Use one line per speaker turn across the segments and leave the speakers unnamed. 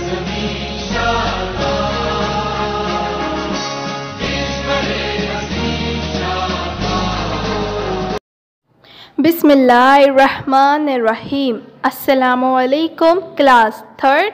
बिस्मिल्लाहिर्रहमानिर्रहीम। अस्सलामुअलैकुम class third,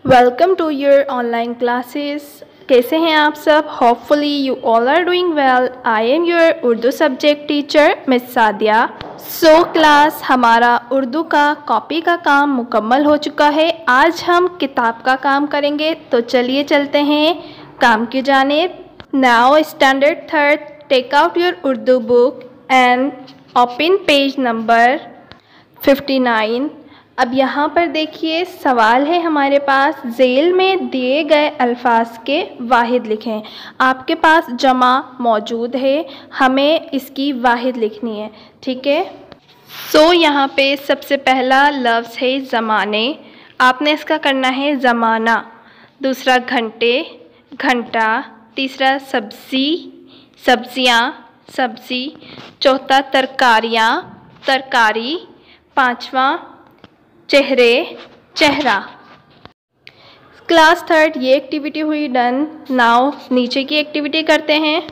welcome to your online classes. कैसे हैं आप सब? Hopefully you all are doing well. I am your Urdu subject teacher miss Sadia. So class, हमारा उर्दू का कॉपी का काम मुकम्मल हो चुका है। आज हम किताब का काम करेंगे, तो चलिए चलते हैं काम की जानिब। Now standard third, take out your Urdu book and open page number 59। अब यहाँ पर देखिए सवाल है हमारे पास, झेल में दिए गए अल्फाज के वाहिद लिखें। आपके पास जमा मौजूद है, हमें इसकी वाहिद लिखनी है, ठीक है। सो यहाँ पे सबसे पहला लफ्ज़ है ज़माने। आपने इसका करना है ज़माना। दूसरा घंटे, घंटा। तीसरा सब्ज़ी, सब्ज़ियाँ, सब्ज़ी। चौथा तरकारियाँ, तरकारी। पांचवा चेहरे, चेहरा। क्लास थर्ड, ये एक्टिविटी हुई डन। नाउ नीचे की एक्टिविटी करते हैं,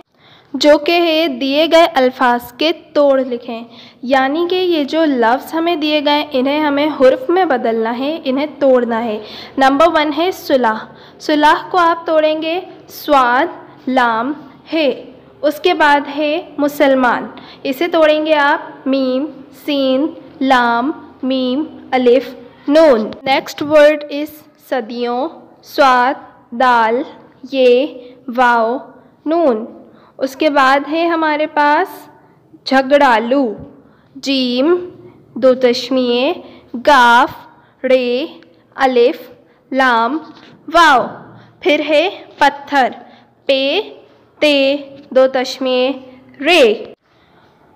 जो कि है दिए गए अल्फाज के तोड़ लिखें। यानी कि ये जो लफ्ज़ हमें दिए गए इन्हें हमें हुर्फ में बदलना है, इन्हें तोड़ना है। नंबर 1 है सुलाह। सुलाह को आप तोड़ेंगे स्वाद, लाम, है। उसके बाद है मुसलमान, इसे तोड़ेंगे आप मीम, सीन, लाम, मीम, अलिफ, नून। नेक्स्ट वर्ड इस सदियों, स्वाद, दाल, ये, वाव, नून। उसके बाद है हमारे पास झगड़ालू, जीम, दो तश्मीए, गाफ, रे, अलिफ, लाम, वाव। फिर है पत्थर, पे, ते, दो तश्मीए, रे।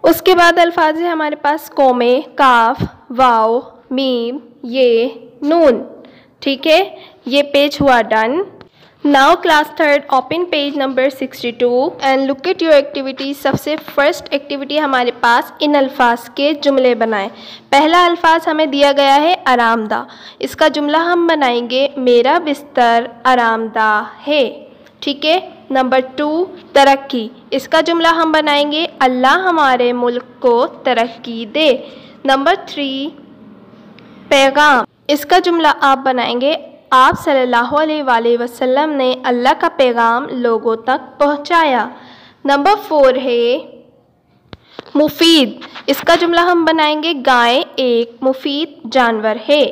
उसके बाद अल्फाज है हमारे पास कौमे, काफ, वाव, मीम, ये, नून, ठीक है। ये पेज हुआ done. Now class third, open page number 62 and look at your activity. सबसे फर्स्ट एक्टिविटी हमारे पास इन अल्फाज के जुमले बनाएं। पहला अल्फाज हमें दिया गया है आरामदा। इसका जुमला हम बनाएंगे मेरा बिस्तर आरामदा है, ठीक है। नंबर 2 तरक्की। इसका जुमला हम बनाएंगे अल्लाह हमारे मुल्क को तरक्की दे। नंबर 3 पैगाम। इसका जुमला आप बनाएंगे आप सल्लल्लाहु अलैहि वसल्लम ने अल्लाह का पैगाम लोगों तक पहुंचाया। नंबर 4 है मुफीद। इसका जुमला हम बनाएंगे गाय एक मुफीद जानवर है।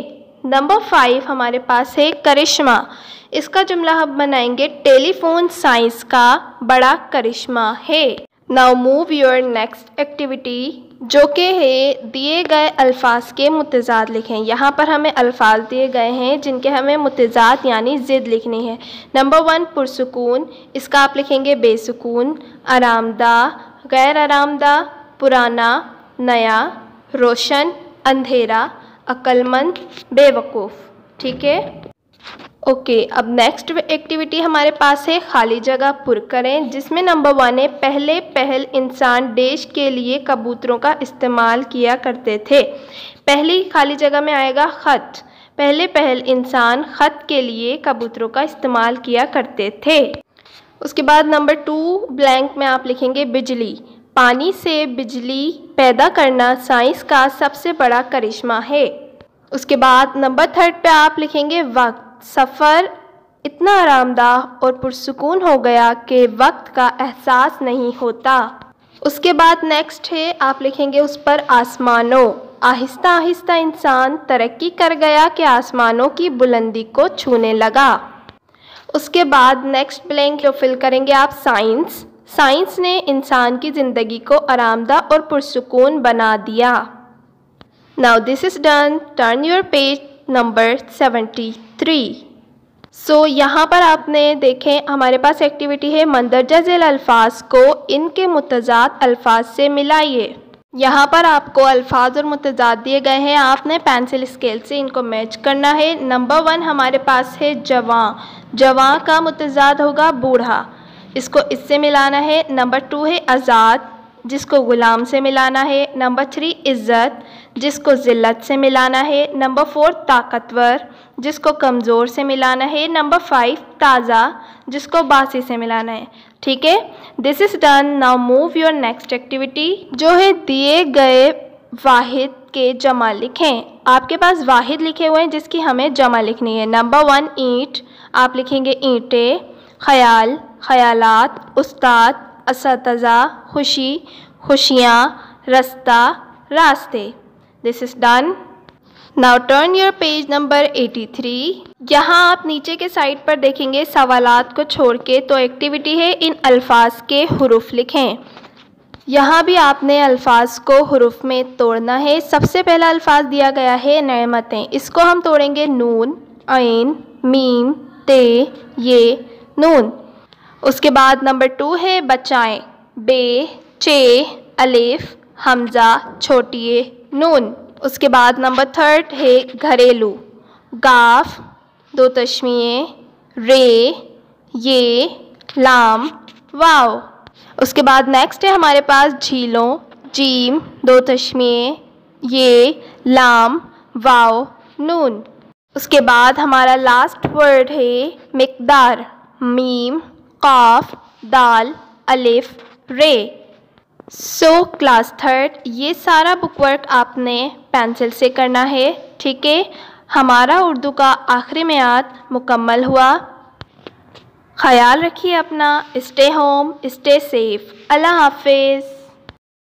नंबर 5 हमारे पास है करिश्मा। इसका जुमला हम बनाएंगे टेलीफोन साइंस का बड़ा करिश्मा है। Now move your next activity, जो कि है दिए गए अल्फाज के मुतज़ाद लिखें। यहाँ पर हमें अल्फाज दिए गए हैं जिनके हमें मुतज़ाद यानी ज़िद लिखनी है। नंबर 1 पुरसुकून। इसका आप लिखेंगे बेसुकून। आरामदा, गैर आरामदा, पुराना, नया, रोशन, अंधेरा, अक्लमंद, बेवकूफ़, ठीक है। ओके, अब नेक्स्ट एक्टिविटी हमारे पास है खाली जगह पुर करें, जिसमें नंबर 1 है पहल इंसान देश के लिए कबूतरों का इस्तेमाल किया करते थे। पहली खाली जगह में आएगा ख़त। पहल इंसान ख़त के लिए कबूतरों का इस्तेमाल किया करते थे। उसके बाद नंबर 2 ब्लैंक में आप लिखेंगे बिजली। पानी से बिजली पैदा करना साइंस का सबसे बड़ा करिश्मा है। उसके बाद नंबर 3 पे आप लिखेंगे वक्त। सफ़र इतना आरामदाह और पुरसुकून हो गया कि वक्त का एहसास नहीं होता। उसके बाद नेक्स्ट है आप लिखेंगे उस पर आसमानों। आहिस्ता आहिस्ता इंसान तरक्की कर गया कि आसमानों की बुलंदी को छूने लगा। उसके बाद नेक्स्ट ब्लैंक को फिल करेंगे आप साइंस। साइंस ने इंसान की ज़िंदगी को आरामदाह और पुरसुकून बना दिया। Now this is done. Turn your page number 73। सो यहाँ पर आपने देखें हमारे पास एक्टिविटी है मंदरजा झेल अल्फाज को इनके मुतज़ाद अल्फाज से मिलाइए। यहाँ पर आपको अल्फाज और मुतज़ाद दिए गए हैं, आपने पेंसिल स्केल से इनको मैच करना है। नंबर 1 हमारे पास है जवां। जवां का मुतज़ाद होगा बूढ़ा, इसको इससे मिलाना है। नंबर 2 है आज़ाद, जिसको ग़ुलाम से मिलाना है। नंबर 3 इज़्ज़त, जिसको ज़िल्लत से मिलाना है। नंबर 4 ताकतवर, जिसको कमज़ोर से मिलाना है। नंबर 5 ताज़ा, जिसको बासी से मिलाना है। ठीक है, this is done. Now move your next activity, जो है दिए गए वाहिद के जमा लिखें। आपके पास वाहिद लिखे हुए हैं जिसकी हमें जमा लिखनी है। नंबर 1 ईंट, आप लिखेंगे ईंटें। ख़याल, ख़यालात। उस्ताद, असतज़ा। खुशी, खुशियाँ। रास्ता, रास्ते। This is done. Now turn your page number 83। यहाँ आप नीचे के साइड पर देखेंगे सवालात को छोड़ के तो एक्टिविटी है इन अल्फाज के हुरूफ लिखें। यहाँ भी आपने अल्फाज को हुरूफ में तोड़ना है। सबसे पहला अल्फाज दिया गया है नेमतें, इसको हम तोड़ेंगे नून, ऐन, मीम, ते, ये, नून। उसके बाद नंबर 2 है बचाएं, बे, चे, अलिफ, हमज़ा, छोटी ए, नून। उसके बाद नंबर 3 है घरेलू, गाफ, 2 तश्मीएं, रे, ये, लाम, वाव। उसके बाद नेक्स्ट है हमारे पास झीलों, जीम, 2 तश्मीएं, ये, लाम, वाव, नून। उसके बाद हमारा लास्ट वर्ड है मिक़दार, मीम, काफ, दाल, अलिफ, रे। सो क्लास 3 ये सारा बुक वर्क आपने पेंसिल से करना है। ठीक है, हमारा उर्दू का आखिरी मियाद मुकम्मल हुआ। ख्याल रखिए अपना। Stay home, stay safe. अल्लाह हाफिज़।